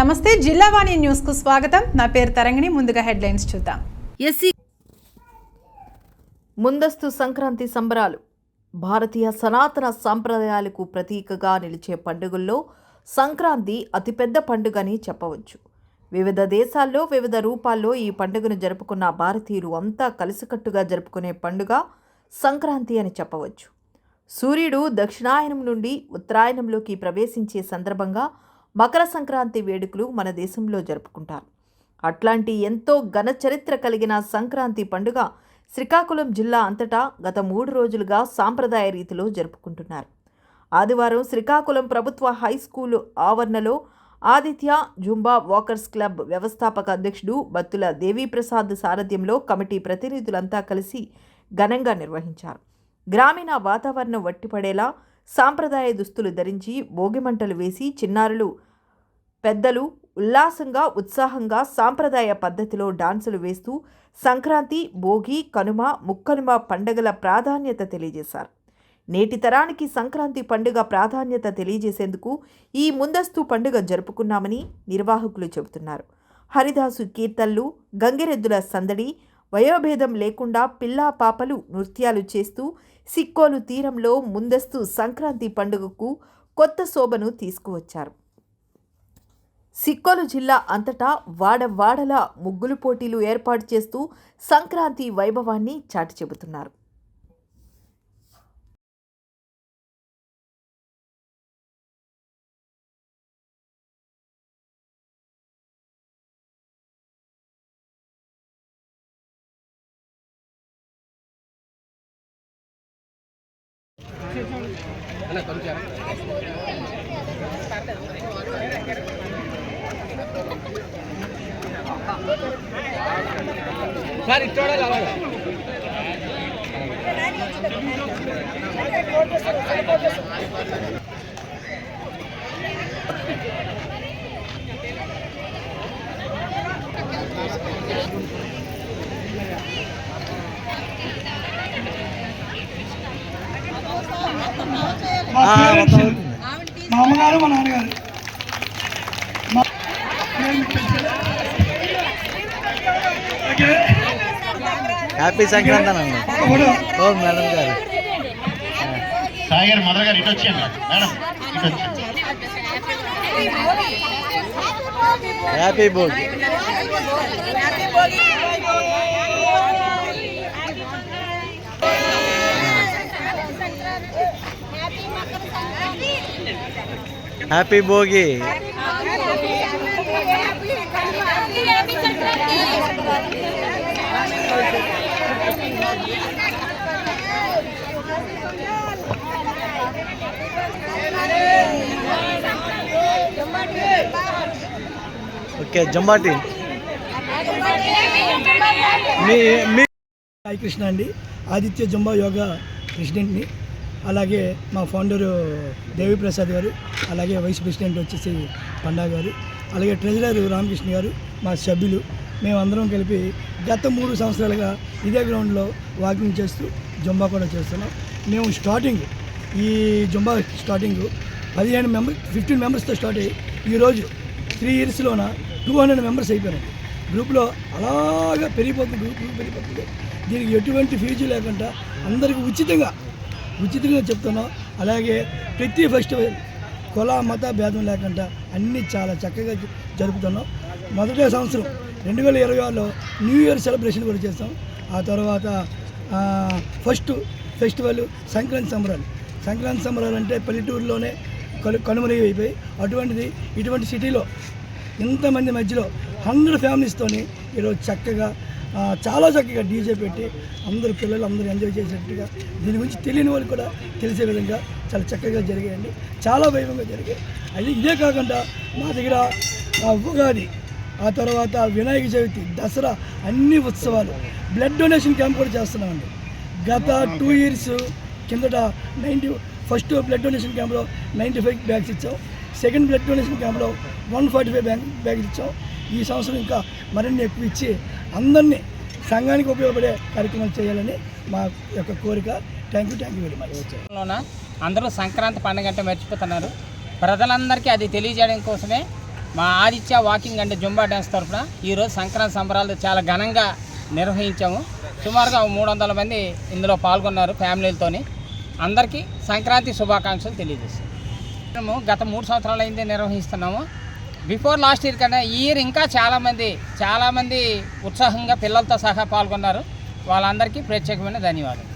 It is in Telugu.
నమస్తే జిల్లావాణి న్యూస్ కు స్వాగతం. నా పేరు తరంగిణి. ముందుగా హెడ్లైన్స్ చూద్దాం. ముందస్తు సంక్రాంతి సంబరాలు భారతీయ సనాతన సంప్రదాయాలకు ప్రతీకగా నిలిచే పండుగల్లో సంక్రాంతి అతిపెద్ద పండుగని చెప్పవచ్చు. వివిధ దేశాల్లో వివిధ రూపాల్లో ఈ పండుగను జరుపుకున్న భారతీయులు అంతా కలిసికట్టుగా జరుపుకునే పండుగ సంక్రాంతి అని చెప్పవచ్చు. సూర్యుడు దక్షిణాయనం నుండి ఉత్తరాయణంలోకి ప్రవేశించే సందర్భంగా మకర సంక్రాంతి వేడుకలు మన దేశంలో జరుపుకుంటారు. అట్లాంటి ఎంతో ఘన చరిత్ర కలిగిన సంక్రాంతి పండుగ శ్రీకాకుళం జిల్లా అంతటా గత 3 రోజులుగా సాంప్రదాయ రీతిలో జరుపుకుంటున్నారు. ఆదివారం శ్రీకాకుళం ప్రభుత్వ హై స్కూలు ఆవరణలో ఆదిత్య జుంబా వాకర్స్ క్లబ్ వ్యవస్థాపక అధ్యక్షుడు బత్తుల దేవీప్రసాద్ సారథ్యంలో కమిటీ ప్రతినిధులంతా కలిసి ఘనంగా నిర్వహించారు. గ్రామీణ వాతావరణం వట్టిపడేలా సాంప్రదాయ దుస్తులు ధరించి భోగిమంటలు వేసి చిన్నారులు పెద్దలు ఉల్లాసంగా ఉత్సాహంగా సాంప్రదాయ పద్ధతిలో డాన్సులు వేస్తూ సంక్రాంతి, భోగి, కనుమ, ముక్కనుమ పండుగల ప్రాధాన్యత తెలియజేశారు. నేటి తరానికి సంక్రాంతి పండుగ ప్రాధాన్యత తెలియజేసేందుకు ఈ ముందస్తు పండుగ జరుపుకున్నామని నిర్వాహకులు చెబుతున్నారు. హరిదాసు కీర్తనలు, గంగిరెద్దుల సందడి, వయోభేదం లేకుండా పిల్లా పాపలు నృత్యాలు చేస్తూ సిక్కోలు తీరంలో ముందస్తు సంక్రాంతి పండుగకు కొత్త శోభను తీసుకువచ్చారు. సిక్కోలు జిల్లా అంతటా వాడవాడల ముగ్గులు పోటీలు ఏర్పాటు చేస్తూ సంక్రాంతి వైభవాన్ని చాటి చెబుతున్నారు. మా అమ్మగారు మా నాన్నగారు హ్యాపీ సంక్రాంతి అన్న. ఓ మేడం గారు, సాయి గారు, మదర్ గారు ఇటు వచ్చాను. మేడం ఇటు వచ్చాను. Happy Bhogi. Happy Bhogi. Okay Jambati. Sai Krishna అండి, ఆదిత్య జంబా యోగా ప్రెసిడెంట్ని. అలాగే మా ఫౌండరు దేవీప్రసాద్ గారు, అలాగే వైస్ ప్రెసిడెంట్ వచ్చేసి పండా గారు, అలాగే ట్రెజరర్ రామకృష్ణ గారు, మా సభ్యులు, మేమందరం కలిపి గత 3 సంవత్సరాలుగా ఇదే గ్రౌండ్లో వాకింగ్ చేస్తూ జంబా కూడా చేస్తున్నాం. మేము ఈ జంబా స్టార్టింగ్ 15 మెంబర్స్తో స్టార్ట్ అయ్యి ఈరోజు 3 ఇయర్స్లోన 200 మెంబర్స్ అయిపోయినాం. గ్రూప్లో అలాగా పెరిగిపోతుంది. దీనికి ఎటువంటి ఫీజు లేకుండా అందరికీ ఉచితంగా చెప్తున్నాం. అలాగే ప్రతి ఫెస్టివల్ కుల మత భేదం లేకుండా అన్నీ చాలా చక్కగా జరుపుతున్నాం. మొదటి సంవత్సరం 2026లో న్యూ ఇయర్ సెలబ్రేషన్ కూడా చేస్తాం. ఆ తర్వాత ఫస్ట్ ఫెస్టివల్ సంక్రాంతి సంబరాలు అంటే పల్లెటూరులోనే కనుమరుగు అయిపోయి ఇటువంటి సిటీలో ఇంతమంది మధ్యలో 100 ఫ్యామిలీస్తోని ఈరోజు చాలా చక్కగా డీజే పెట్టి అందరూ పిల్లలు అందరూ ఎంజాయ్ చేసేట్టుగా, దీని గురించి తెలియని వాళ్ళు కూడా తెలిసే విధంగా చాలా చక్కగా జరిగాయండి. చాలా వైభవంగా జరిగాయి. అది ఇదే కాకుండా మా దగ్గర ఉగాది, ఆ తర్వాత వినాయక చవితి, దసరా అన్ని ఉత్సవాలు, బ్లడ్ డొనేషన్ క్యాంప్ కూడా చేస్తున్నామండి. గత 2 ఇయర్స్ కిందట ఫస్ట్ బ్లడ్ డొనేషన్ క్యాంప్లో 95 బ్యాగ్స్ ఇచ్చాం. సెకండ్ బ్లడ్ డొనేషన్ క్యాంప్లో 145 బ్యాగ్స్ ఇచ్చాం. ఈ సంవత్సరం ఇంకా మరిన్ని ఎక్కువ ఇచ్చి అందరినీ సంఘానికి ఉపయోగపడే కార్యక్రమాలు చేయాలని మా యొక్క కోరిక. Thank you very much. అందరూ సంక్రాంతి పండుగ అంటే మర్చిపోతున్నారు. ప్రజలందరికీ అది తెలియజేయడం కోసమే మా Aditya walking and Zumba dance తరఫున ఈరోజు సంక్రాంతి సంబరాలు చాలా ఘనంగా నిర్వహించాము. సుమారుగా 300 మంది ఇందులో పాల్గొన్నారు ఫ్యామిలీలతోని. అందరికీ సంక్రాంతి శుభాకాంక్షలు తెలియజేస్తాం. మేము గత 3 సంవత్సరాలు అయింది నిర్వహిస్తున్నాము. బిఫోర్ లాస్ట్ ఇయర్ కన్నా ఈ ఇయర్ ఇంకా చాలామంది ఉత్సాహంగా పిల్లలతో సహా పాల్గొన్నారు. వాళ్ళందరికీ ప్రత్యేకమైన ధన్యవాదాలు.